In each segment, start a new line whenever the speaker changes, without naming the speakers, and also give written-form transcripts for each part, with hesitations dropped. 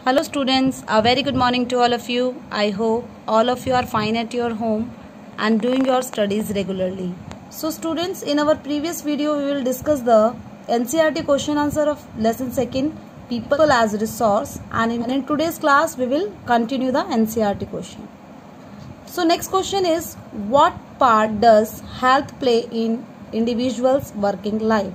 Hello students, a very good morning to all of you. I hope all of you are fine at your home and doing your studies regularly. So students, in our previous video we will discuss the NCERT question answer of lesson 2, people as resource, and in today's class we will continue the NCERT question. So next question is, what part does health play in individual's working life?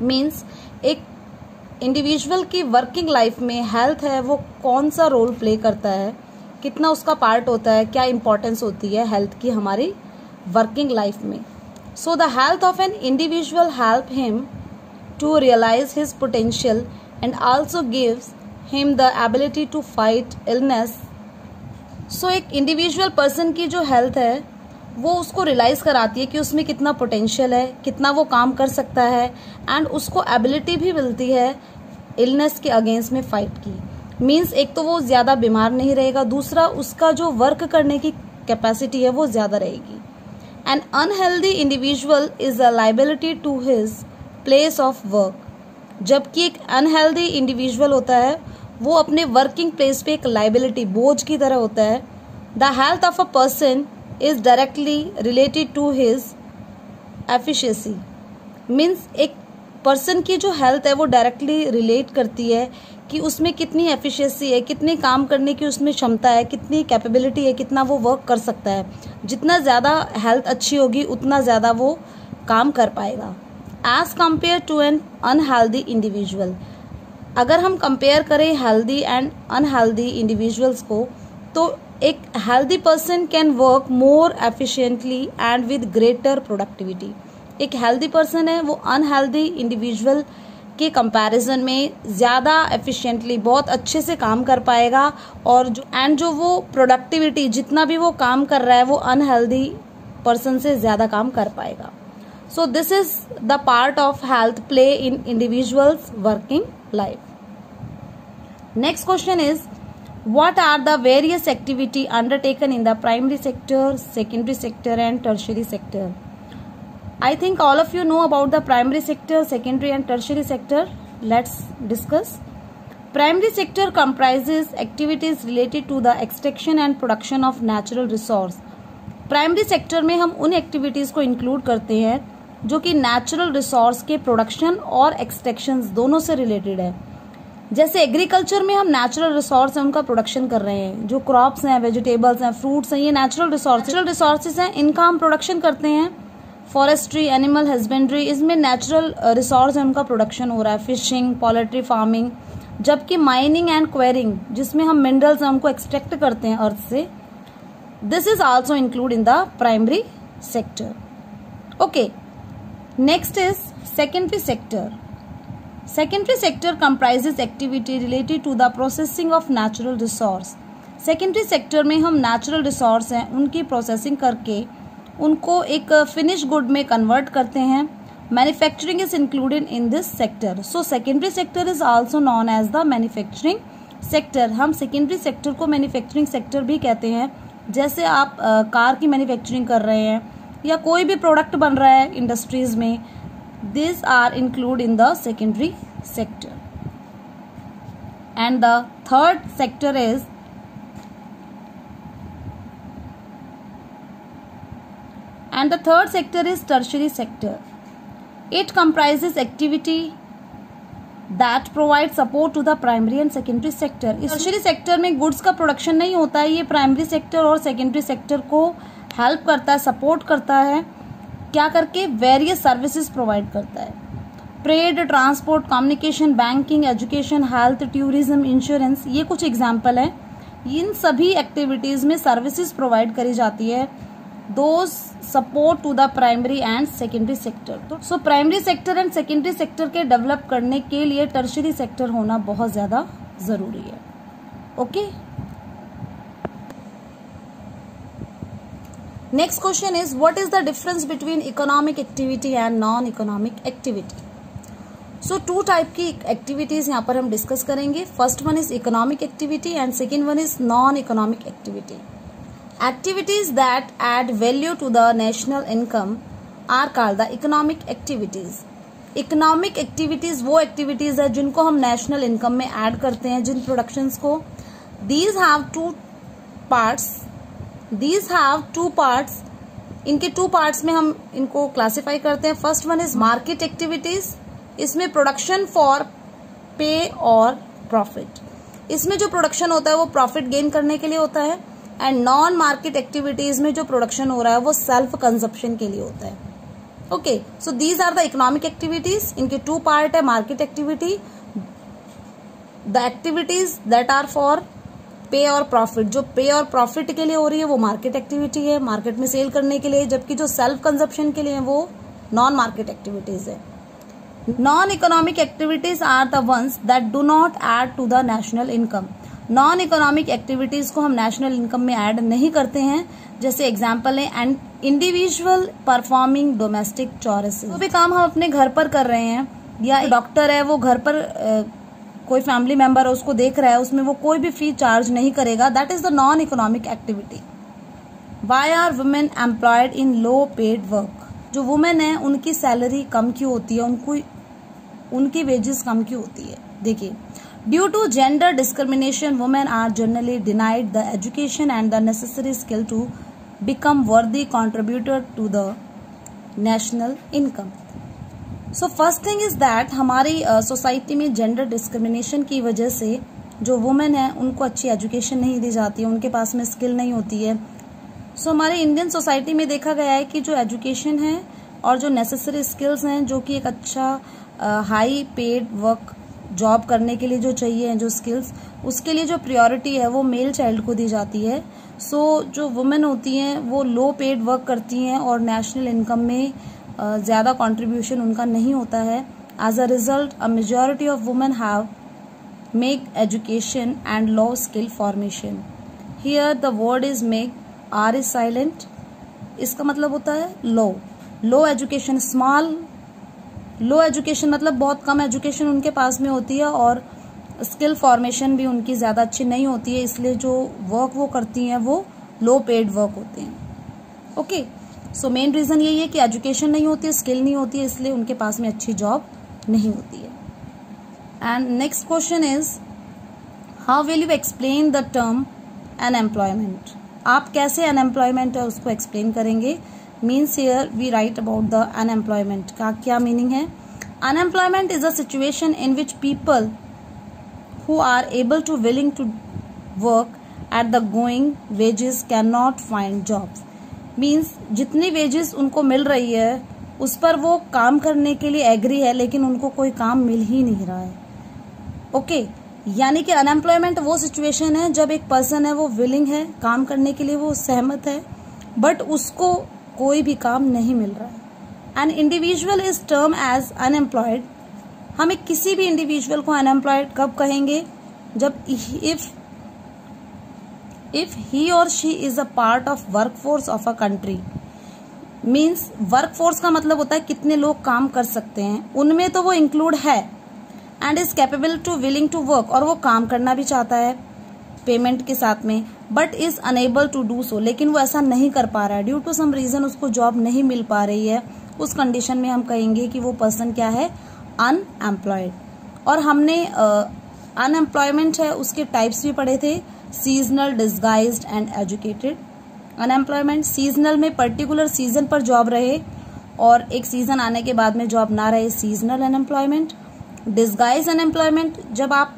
Means एक individual की working life में health है वो कौन सा role play करता है, कितना उसका पार्ट होता है, क्या इंपॉर्टेंस होती है हेल्थ की हमारी वर्किंग लाइफ में. So the health of an individual help him to realize his potential and also gives him the ability to fight illness. So एक इंडिविजुअल पर्सन की जो हेल्थ है वो उसको रियलाइज कराती है कि उसमें कितना पोटेंशियल है, कितना वो काम कर सकता है, एंड उसको एबिलिटी भी मिलती है इलनेस के अगेंस्ट में फाइट की. मीन्स एक तो वो ज़्यादा बीमार नहीं रहेगा, दूसरा उसका जो वर्क करने की कैपेसिटी है वो ज़्यादा रहेगी. An unhealthy individual is a liability to his place of work. जबकि एक अनहेल्दी इंडिविजुअल होता है वो अपने वर्किंग प्लेस पे एक लाइबिलिटी, बोझ की तरह होता है. The health of a person is directly related to his efficiency. Means एक पर्सन की जो हेल्थ है वो डायरेक्टली रिलेट करती है कि उसमें कितनी एफिशिएंसी है, कितनी काम करने की उसमें क्षमता है, कितनी कैपेबिलिटी है, कितना वो वर्क कर सकता है. जितना ज़्यादा हेल्थ अच्छी होगी उतना ज़्यादा वो काम कर पाएगा as compare to an unhealthy individual. अगर हम कंपेयर करें हेल्दी एंड अनहेल्दी इंडिविजुअल्स को तो एक healthy person can work more efficiently and with greater productivity. एक हेल्दी पर्सन है वो अनहेल्दी इंडिविजुअल के कंपैरिजन में ज़्यादा एफिशिएंटली, बहुत अच्छे से काम कर पाएगा, और जो वो प्रोडक्टिविटी, जितना भी वो काम कर रहा है वो अनहेल्दी पर्सन से ज़्यादा काम कर पाएगा. So this is the part of health play in individuals working life. Next question is, what are the various activity undertaken in the primary sector, secondary sector and tertiary sector? I think all of you know about the primary sector, secondary and tertiary sector. Let's discuss. Primary sector comprises activities related to the extraction and production of natural resource. Primary sector में हम उन activities को include करते हैं जो कि natural resource के production और extractions दोनों से related है. जैसे एग्रीकल्चर में हम नेचुरल रिसोर्स है उनका प्रोडक्शन कर रहे हैं, जो क्रॉप्स हैं, वेजिटेबल्स हैं, फ्रूट्स हैं, ये नेचुरल रिसोर्सेज हैं, इनका हम प्रोडक्शन करते हैं. फॉरेस्ट्री, एनिमल हस्बेंड्री, इसमें नेचुरल रिसोर्स है उनका प्रोडक्शन हो रहा है. Fishing, poultry farming. जबकि माइनिंग एंड क्वेरिंग, जिसमें हम मिनरल्स हैं उनको एक्सट्रैक्ट करते हैं अर्थ से, this is also include in the primary sector. Okay, next is secondary sector. Secondary sector comprises activity related to the processing of natural resource. Secondary sector में हम natural resource हैं उनकी processing करके उनको एक finish good में convert करते हैं. Manufacturing is included in this sector. So secondary sector is also known as the manufacturing sector. हम secondary sector को manufacturing sector भी कहते हैं. जैसे आप कार की manufacturing कर रहे हैं या कोई भी product बन रहा है industries में, these are included in the secondary sector. And the third sector is tertiary sector. It comprises activity that provide support to the primary and secondary sector. इस tertiary sector में goods का production नहीं होता है, ये primary sector और secondary sector को help करता है, support करता है. क्या करके? वेरियस सर्विसेज प्रोवाइड करता है. Trade, transport, communication, banking, education, health, tourism, insurance, ये कुछ एग्जाम्पल हैं. इन सभी एक्टिविटीज में सर्विसेज प्रोवाइड करी जाती है. Those support to the primary and secondary sector. So primary sector and secondary sector के डेवलप करने के लिए टर्शियरी सेक्टर होना बहुत ज्यादा जरूरी है. Okay. Next question is, what is the difference between economic activity and non-economic activity? So two type की activities यहाँ पर हम discuss करेंगे. First one is economic activity and second one is non-economic activity. Activities that add value to the national income are called the economic activities. Economic activities वो activities है जिनको हम national income में add करते हैं, जिन productions को। These have two parts, इनके 2 parts में हम इनको क्लासिफाई करते हैं। First one is market activities, इसमें प्रोडक्शन फॉर पे और प्रॉफिट, इसमें जो प्रोडक्शन होता है वो प्रॉफिट गेन करने के लिए होता है। एंड नॉन मार्केट एक्टिविटीज में जो प्रोडक्शन हो रहा है वो सेल्फ कंजप्शन के लिए होता है। Okay, so these are the economic activities, इनके 2 पार्ट है। Market activity, the activities that are for pay और प्रॉफिट, जो पे और प्रॉफिट के लिए हो रही है वो मार्केट एक्टिविटी है, मार्केट में सेल करने के लिए, जबकि जो सेल्फ कंजप्शन के लिए वो नॉन मार्केट एक्टिविटीज है। Non economic activities are the ones that do not add to the national income. Non economic activities को हम नेशनल इनकम में ऐड नहीं करते हैं। जैसे एग्जाम्पल है एंड इंडिविजुअल परफॉर्मिंग डोमेस्टिक चॉरसेस, जो भी काम हम अपने घर पर कर रहे हैं, या डॉक्टर है वो घर पर कोई फैमिली मेंबर है उसको देख रहा है, उसमें वो कोई भी फी चार्ज नहीं करेगा, that is the non economic activity. Why are women employed in low paid work, जो वुमेन है उनकी सैलरी कम क्यों होती है, उनकी वेजेस कम क्यों होती है। देखिए, due to gender discrimination women are generally denied the education and the necessary skill to become worthy contributor to the national income. So first thing is that हमारी सोसाइटी में जेंडर डिस्क्रिमिनेशन की वजह से जो वुमेन है उनको अच्छी education नहीं दी जाती है, उनके पास में स्किल नहीं होती है। सो हमारे इंडियन सोसाइटी में देखा गया है कि जो एजुकेशन है और जो नेसेसरी स्किल्स हैं, जो कि एक अच्छा हाई पेड वर्क जॉब करने के लिए जो चाहिए जो स्किल्स, उसके लिए जो प्रायोरिटी है वो मेल चाइल्ड को दी जाती है। सो जो वुमेन होती हैं वो लो पेड वर्क करती हैं और नेशनल इनकम में ज़्यादा कंट्रीब्यूशन उनका नहीं होता है। As a result a majority of women have meagre education and low skill formation. Here the word is meagre, r is silent, इसका मतलब होता है low education, small low education मतलब बहुत कम एजुकेशन उनके पास में होती है और स्किल फॉर्मेशन भी उनकी ज़्यादा अच्छी नहीं होती है, इसलिए जो वर्क वो करती हैं वो लो पेड वर्क होते हैं। ओके, सो मेन रीज़न यही है कि एजुकेशन नहीं होती है, स्किल नहीं होती है, इसलिए उनके पास में अच्छी जॉब नहीं होती है। And next question is how will you explain the term unemployment. आप कैसे अनएम्प्लॉयमेंट है उसको एक्सप्लेन करेंगे। Means here we write about the unemployment का क्या मीनिंग है। Unemployment is a situation in which people who are able to willing to work at the going wages cannot find jobs। Means जितनी wages उनको मिल रही है उस पर वो काम करने के लिए एग्री है, लेकिन उनको कोई काम मिल ही नहीं रहा है। ओके, यानी कि अनएम्प्लॉयमेंट वो सिचुएशन है जब एक पर्सन है वो विलिंग है, काम करने के लिए वो सहमत है, बट उसको कोई भी काम नहीं मिल रहा है। An individual is term as unemployed. हमें किसी भी इंडिविजुअल को अनएम्प्लॉयड कब कहेंगे, जब इफ ही और she is a part of workforce of a country. Means workforce का मतलब होता है कितने लोग काम कर सकते हैं, उनमें तो वो इंक्लूड है। And is capable to willing to work, और वो काम करना भी चाहता है पेमेंट के साथ में, but is unable to do so, लेकिन वो ऐसा नहीं कर पा रहा है। ड्यू टू सम रीजन उसको जॉब नहीं मिल पा रही है, उस कंडीशन में हम कहेंगे कि वो पर्सन क्या है, अनएम्प्लॉयड। और हमने अनएम्प्लॉयमेंट है उसके टाइप्स भी पढ़े थे, seasonal, disguised and educated. Unemployment seasonal में पर्टिकुलर सीजन पर जॉब रहे और एक सीजन आने के बाद में जॉब ना रहे, सीजनल अनएम्प्लॉयमेंट। डिस्गाइज अनएम्प्लॉयमेंट, जब आप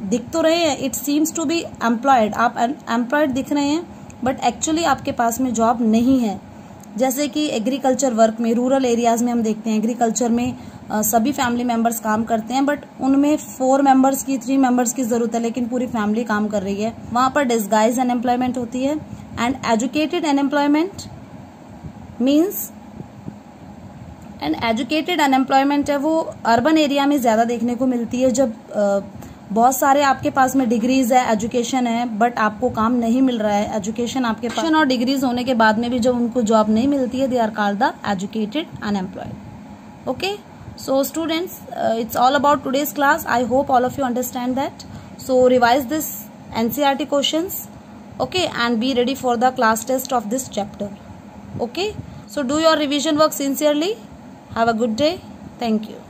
दिख तो रहे हैं, it seems to be employed, आप एम्प्लॉयड दिख रहे हैं बट एक्चुअली आपके पास में जॉब नहीं है। जैसे कि एग्रीकल्चर वर्क में, रूरल एरियाज में हम देखते हैं एग्रीकल्चर में सभी फैमिली मेंबर्स काम करते हैं, बट उनमें 4 मेंबर्स की 3 मेंबर्स की जरूरत है, लेकिन पूरी फैमिली काम कर रही है, वहां पर डिस्गाइज अनएम्प्लॉयमेंट होती है। And educated unemployment means, and educated unemployment है वो अर्बन एरिया में ज्यादा देखने को मिलती है, जब बहुत सारे आपके पास में डिग्रीज है, एजुकेशन है, बट आपको काम नहीं मिल रहा है। एजुकेशन आपके पास और डिग्रीज होने के बाद में भी जब उनको जॉब नहीं मिलती है, they are called the educated unemployed. Okay, so students, it's all about today's class. I hope all of you understand that. So revise this NCERT questions, okay, and be ready for the class test of this chapter. Okay, so do your revision work sincerely. Have a good day. Thank you.